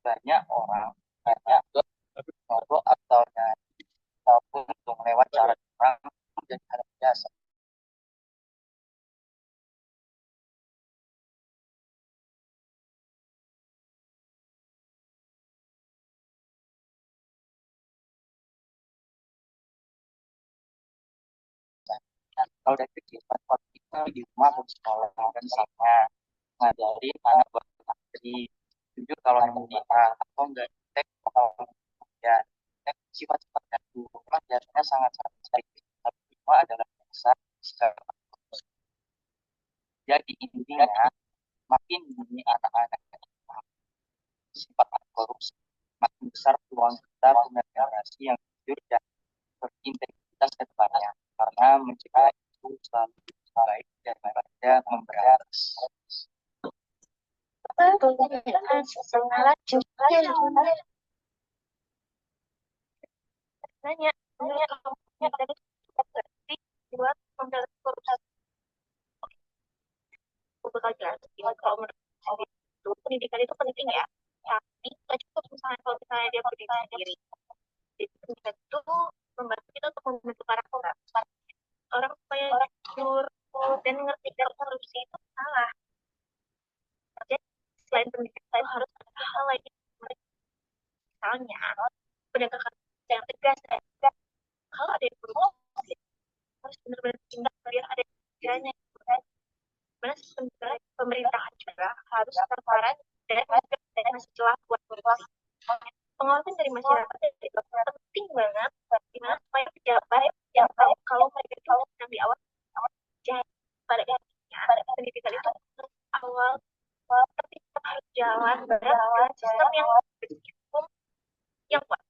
banyak orang banyak ngobrol atau nyari ataupun lewat cara orang menjadi hal biasa. Kalau dari kecil waktu kita di rumah atau di sekolah kan misalnya ngajarin anak jadi jujur kalau menikah atau enggak cek ya cek sifat-sifatnya dulu pelajarannya sangat-sangat sedikit, tapi semua adalah dasar secara jadi intinya makin dini anak-anak sifat korupsi, makin besar peluang kita punya generasi yang jujur dan berintegritas ke depannya, karena mencegah itu selalu lebih baik daripada memberantas. Nanya, dari berarti di luar pemberantasan korupsi bekerja. Kalau menurut saya itu pendidikan itu penting ya, tapi nggak cukup misalnya kalau misalnya dia berdiri sendiri. Jadi pendidikan itu membantu kita untuk membentuk karakter orang supaya jujur dan ngerti kalau korupsi itu salah. Jadi selain pendidikan itu harus ada hal lain, misalnya penegakan yang tegas. Kalau ada yang korupsi harus benar-benar tindak biar ada yang mana sistem pemerintahan juga harus transparan dan masih celah buat korupsi. Pengawasan dari masyarakat itu penting banget, dimana supaya pejabat yang tahu kalau mereka itu sedang diawasi jahat pada intinya pendidikan itu awal tapi harus berjalan dengan sistem yang hukum yang kuat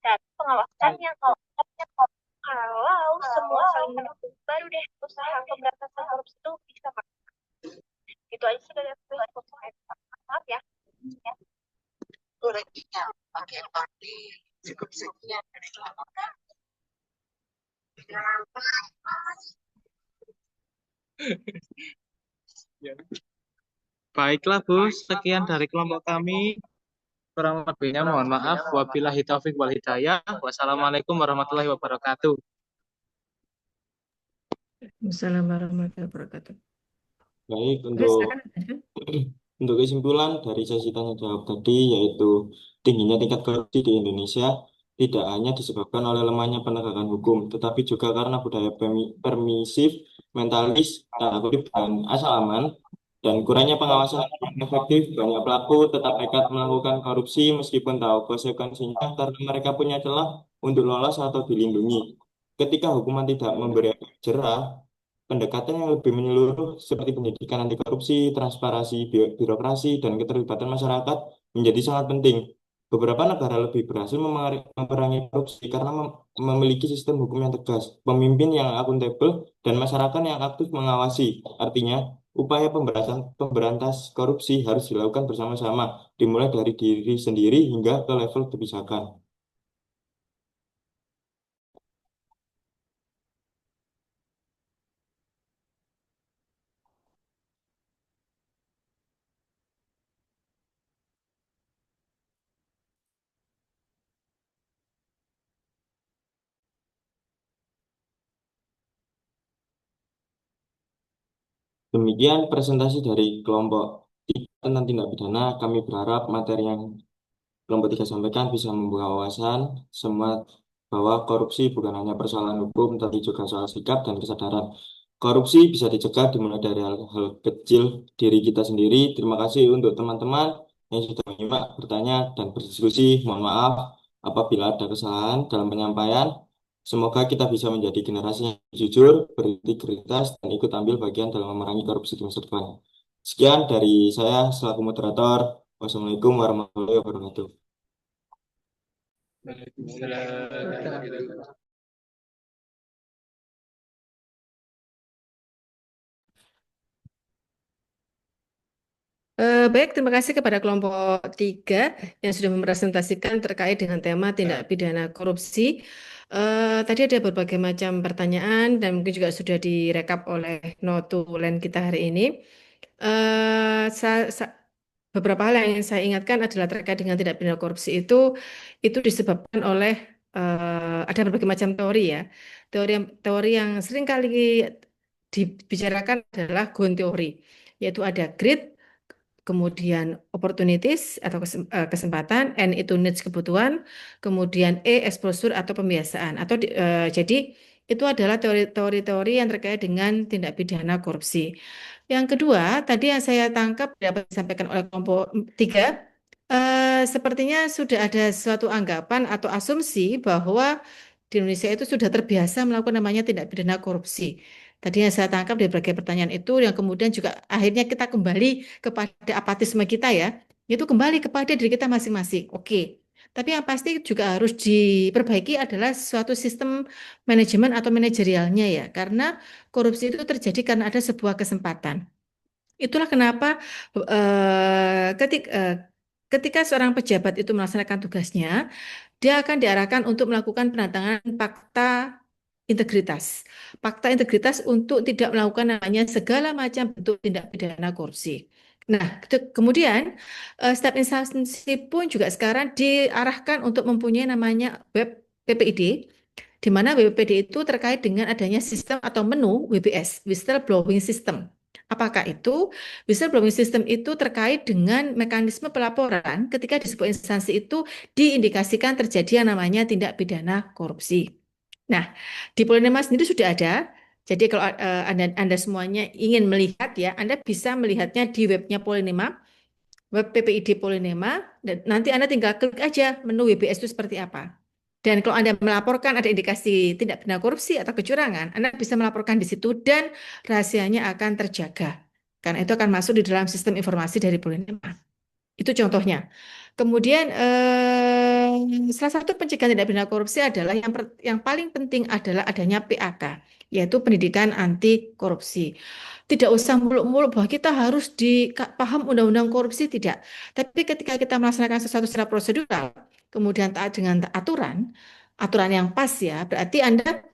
dan pengawasan yang kalau semua saling mendukung, baru deh usaha pemberantasan korupsi itu bisa maksimal. Itu aja sih dari aku. Maaf ya. Oke, berarti cukup sekian dari kelompok. Ya. Baiklah Bu, sekian dari kelompok kami. Kurang lebihnya mohon maaf. Wabillahi taufik wal hidayah. Wassalamualaikum warahmatullahi wabarakatuh. Assalamualaikum warahmatullahi wabarakatuh. Baik, Terus silakan. untuk kesimpulan dari sesi tanya jawab tadi, yaitu tingginya tingkat korupsi di Indonesia tidak hanya disebabkan oleh lemahnya penegakan hukum, tetapi juga karena budaya permisif, mentalis, tanda kutip, dan asal aman, dan kurangnya pengawasan yang efektif. Banyak pelaku tetap nekat melakukan korupsi meskipun tahu konsekuensinya karena mereka punya celah untuk lolos atau dilindungi. Ketika hukuman tidak memberi efek jerah, pendekatan yang lebih menyeluruh seperti pendidikan anti korupsi, transparansi, birokrasi, dan keterlibatan masyarakat menjadi sangat penting. Beberapa negara lebih berhasil memerangi korupsi karena memiliki sistem hukum yang tegas, pemimpin yang akuntabel, dan masyarakat yang aktif mengawasi. Artinya, upaya pemberantas korupsi harus dilakukan bersama-sama, dimulai dari diri sendiri hingga ke level kebijakan. Demikian presentasi dari kelompok 3 tentang tindak pidana. Kami berharap materi yang kelompok 3 sampaikan bisa membuka wawasan semua bahwa korupsi bukan hanya persoalan hukum, tapi juga soal sikap dan kesadaran. Korupsi bisa dicegah dimulai dari hal-hal kecil diri kita sendiri. Terima kasih untuk teman-teman yang sudah menyimak, bertanya, dan berdiskusi. Mohon maaf apabila ada kesalahan dalam penyampaian. Semoga kita bisa menjadi generasi yang jujur, berintegritas, dan ikut ambil bagian dalam memerangi korupsi di masa depan. Sekian dari saya selaku moderator. Wassalamualaikum warahmatullahi wabarakatuh. Baik, terima kasih kepada kelompok 3 yang sudah mempresentasikan terkait dengan tema tindak pidana korupsi. Tadi ada berbagai macam pertanyaan dan mungkin juga sudah direkap oleh notulen kita hari ini. Beberapa hal yang ingin saya ingatkan adalah terkait dengan tindak pidana korupsi itu disebabkan oleh ada berbagai macam teori ya. Teori yang sering kali dibicarakan adalah Ghosn teori, yaitu ada greed, kemudian opportunities atau kesempatan, N itu needs kebutuhan, kemudian E exposure atau pembiasaan. Jadi itu adalah teori-teori yang terkait dengan tindak pidana korupsi. Yang kedua, tadi yang saya tangkap dapat disampaikan oleh kelompok 3, sepertinya sudah ada suatu anggapan atau asumsi bahwa di Indonesia itu sudah terbiasa melakukan namanya tindak pidana korupsi. Tadi yang saya tangkap dari berbagai pertanyaan itu, yang kemudian juga akhirnya kita kembali kepada apatisme kita ya, itu kembali kepada diri kita masing-masing. Oke. Tapi yang pasti juga harus diperbaiki adalah suatu sistem manajemen atau manajerialnya ya, karena korupsi itu terjadi karena ada sebuah kesempatan. Itulah kenapa ketika seorang pejabat itu melaksanakan tugasnya, dia akan diarahkan untuk melakukan penandatanganan fakta integritas. Fakta integritas untuk tidak melakukan namanya segala macam bentuk tindak pidana korupsi. Nah, kemudian setiap instansi pun juga sekarang diarahkan untuk mempunyai namanya web PPID, di mana WPD itu terkait dengan adanya sistem atau menu WBS, Whistleblowing System. Apakah itu? Whistleblowing System itu terkait dengan mekanisme pelaporan ketika di sebuah instansi itu diindikasikan terjadi yang namanya tindak pidana korupsi. Nah, di Polinema sendiri sudah ada. Jadi kalau Anda semuanya ingin melihat ya, Anda bisa melihatnya di webnya Polinema, web PPID Polinema, dan nanti Anda tinggal klik aja menu WBS itu seperti apa. Dan kalau Anda melaporkan ada indikasi tindak pidana korupsi atau kecurangan, Anda bisa melaporkan di situ dan rahasianya akan terjaga. Karena itu akan masuk di dalam sistem informasi dari Polinema. Itu contohnya. Kemudian salah satu pencegahan tindak pidana korupsi adalah yang paling penting adalah adanya PAK, yaitu pendidikan anti korupsi. Tidak usah muluk-muluk bahwa kita harus paham undang-undang korupsi, tidak. Tapi ketika kita melaksanakan sesuatu secara prosedural, kemudian taat dengan aturan yang pas ya, berarti Anda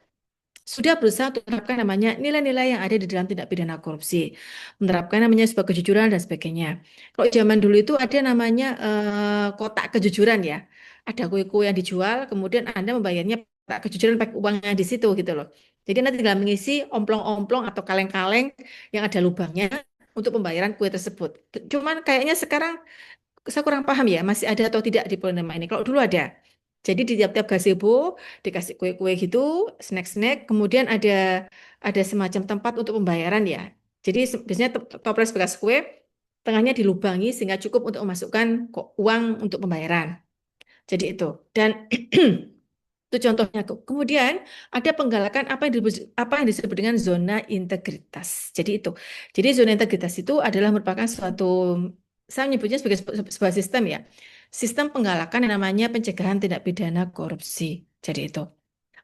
sudah berusaha untuk menerapkan namanya nilai-nilai yang ada di dalam tindak pidana korupsi, menerapkan namanya sebuah kejujuran dan sebagainya. Kalau zaman dulu itu ada namanya kotak kejujuran ya, ada kue-kue yang dijual, kemudian Anda membayarnya kotak kejujuran pakai uangnya di situ gitu loh. Jadi Anda tinggal mengisi omplong-omplong atau kaleng-kaleng yang ada lubangnya untuk pembayaran kue tersebut. Cuman kayaknya sekarang saya kurang paham ya, masih ada atau tidak di Polnema ini. Kalau dulu ada. Jadi di tiap-tiap gazebo dikasih kue-kue gitu, snack-snack, kemudian ada semacam tempat untuk pembayaran ya. Jadi biasanya toples bekas kue, tengahnya dilubangi sehingga cukup untuk memasukkan uang untuk pembayaran. Jadi itu. Dan itu contohnya. Kemudian ada penggalakan apa yang disebut dengan zona integritas. Jadi itu. Jadi zona integritas itu adalah merupakan suatu, saya menyebutnya sebagai sebuah sistem ya. Sistem penggalakan yang namanya pencegahan tindak pidana korupsi. Jadi itu.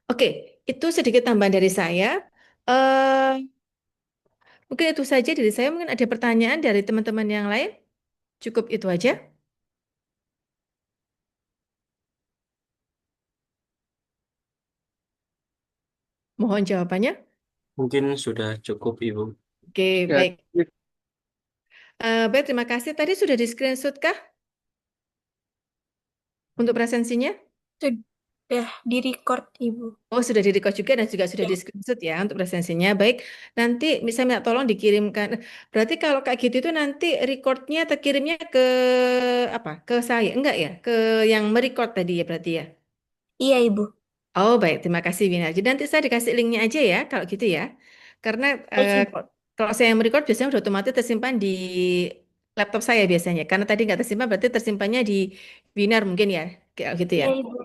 Oke, itu sedikit tambahan dari saya. Eh, Mungkin itu saja dari saya. Mungkin ada pertanyaan dari teman-teman yang lain. Cukup itu aja. Mohon jawabannya. Mungkin sudah cukup, Ibu. Oke, Ya, baik. Baik, terima kasih. Tadi sudah di screenshot kah untuk presensinya? Sudah di-record, Ibu. Oh, sudah di-record juga dan juga sudah Ya. di screenshot ya untuk presensinya. Baik, nanti bisa minta tolong dikirimkan. Berarti kalau kayak gitu itu nanti recordnya terkirimnya ke apa? Ke saya? Enggak ya? Ke yang merecord tadi ya berarti ya? Iya, Ibu. Oh, baik. Terima kasih, Wina. Jadi nanti saya dikasih linknya aja ya kalau gitu ya. Karena Baik, Ibu. kalau saya yang merecord biasanya udah otomatis tersimpan di laptop saya biasanya. Karena tadi nggak tersimpan berarti tersimpannya di Winar mungkin ya. Kayak gitu ya. Iya, Ibu.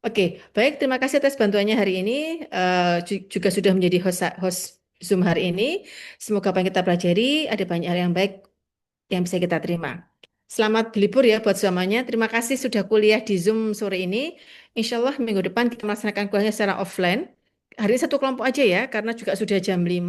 Oke, baik. Terima kasih atas bantuannya hari ini. Juga sudah menjadi host Zoom hari ini. Semoga apa yang kita pelajari ada banyak hal yang baik yang bisa kita terima. Selamat berlibur ya buat semuanya. Terima kasih sudah kuliah di Zoom sore ini. Insya Allah minggu depan kita melaksanakan kuliahnya secara offline. Hari ini satu kelompok aja ya, karena juga sudah jam 5.